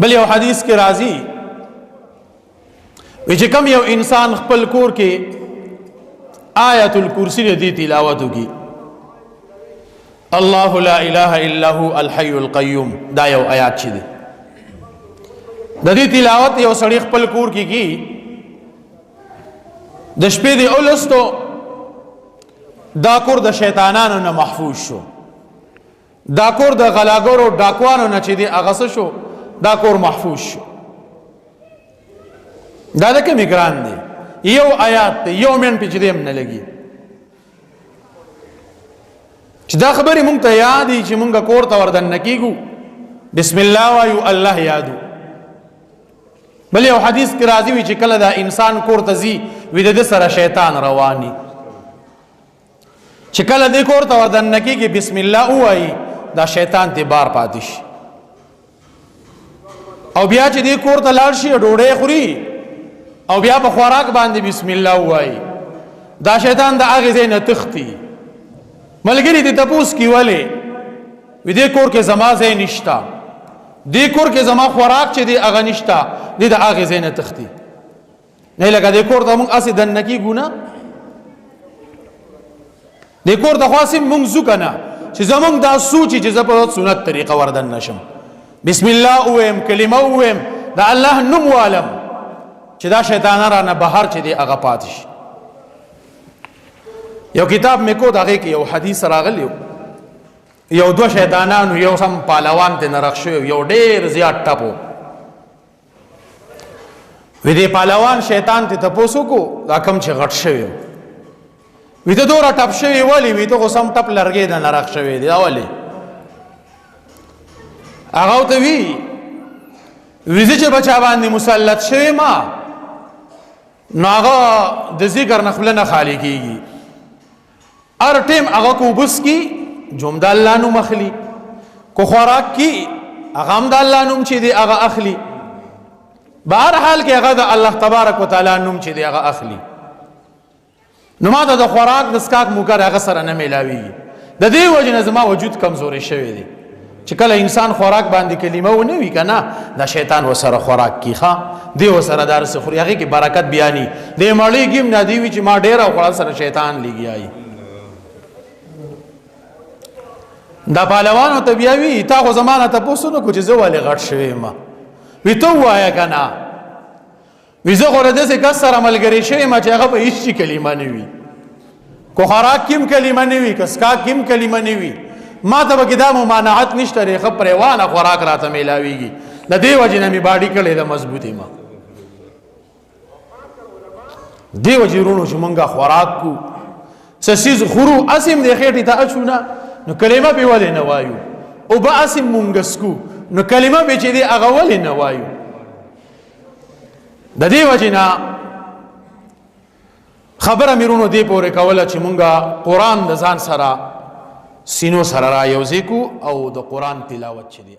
بل یو حدیث کې راځي چې کوم یو انسان خپل کور کې آیت الکرسی دی تلاوت وکي الله لا اله الا هو الحي القيوم دا یو آیات چي دي د دې تلاوت یو سړی خپل کور کې کی د شپې دی اولستو دا کور د شیطانانو نه محفوظ شو دا کور د غلاګورو ډاکوانو نه چې دی اغه شو دا کور محفوظ شو دا د کوم ګران دی یو آیات دی یو من په چدیم نه لګي چې دا خبره مونږ ته یاد دي چې مونږه کور ته وردن نکیګو بسم الله وایو الله یادو بل یو حدیث کې راځي وي چې کله دا انسان کور ته ځي وي د سره شیطان رواني چې کله دې کور ته وردن نکیږي بسم الله وایي دا شیطان ته بار پاتش او بیا چې دې کور ته لاړ شي ډوډۍ خوري او بیا په خوراک باندې بسم الله وایي دا شیطان د هغه ځای نه تختی ملګری دې تپوس کی ولې وې دې کور کې زما ځای نشتا دې کور کې زما خوراک چې دې هغه نشتا دې د هغه ځای نه تختی نه لکه دې کور ته موږ اسې دن نکی ګونه دې کور ته خاصم موږ زو کنه چې زمونږ دا سوچي چې زه په سنت طریقه وردن نشم بسم الله اوم کلمه اوم دا الله نوم والم چې دا شیطان را نه بهر چې دی هغه پاتش یو کتاب مې کو دغه کې یو حدیث راغلی یو دو شیطانانو یو سم پهلوان ته نرخ شو یو ډیر زیات ټپو وې دې پهلوان شیطان ته تپوسو کو دا کم چې غټ شوی وې ته دورا ټپ شوی ولی وې ته سم ټپ لرګې د نرخ شوی دی اولی هغه ته وی ویزه چې بچا باندې مسلط شوی ما نو هغه د ذکر نخله نه خالی کیږي ار ټیم هغه کو بس کی جمد الله نو مخلی کو خوراک کی هغه هم د الله نوم چې دی هغه اخلي بهر حال کې هغه د الله تبارک وتعالى نوم چې دی هغه اخلي نو ما د خوراک د سکاک موګر هغه سره نه ملاوي د دې وجه زما وجود کمزوري شوی دی چې کله انسان خوراک باندې کلمه و نه وی کنه دا شیطان وسره خوراک کیخه دی وسره درس خوري هغه کې برکت بیانې دې مړی ګم نه دی چې ما ډیر او خلاص سره شیطان لګیای دا پهلوانو ته بیا وی تا خو زمانه ته پوسونو کو چې زه ولې غټ شوی ما وی ته وایا کنه وی زه خو د څه کس سره ملګری شوی ما چې هغه په هیڅ کلمه نه وی کو خوراک کیم کلمه نه وی کسکا کیم کلمه نه وی ما ته به دا ممانعت نشته ریخه پروانه خوراک راته میلاویږي د دې وجه نه می باډي کړي د مضبوطی ما دی وجه رونو چې مونږه خوراک کو سسیز خورو اسیم د خېټې ته اچونه نو کلمه به ولې نه وایو او به اسیم مونږ سکو نو کلمه به چې دی هغه ولې نه وایو د دې وجه نه خبره میرونو دی پورې کوله چې مونږه قران د ځان سره سینو سره را یوځې کو او د قران تلاوت چې دی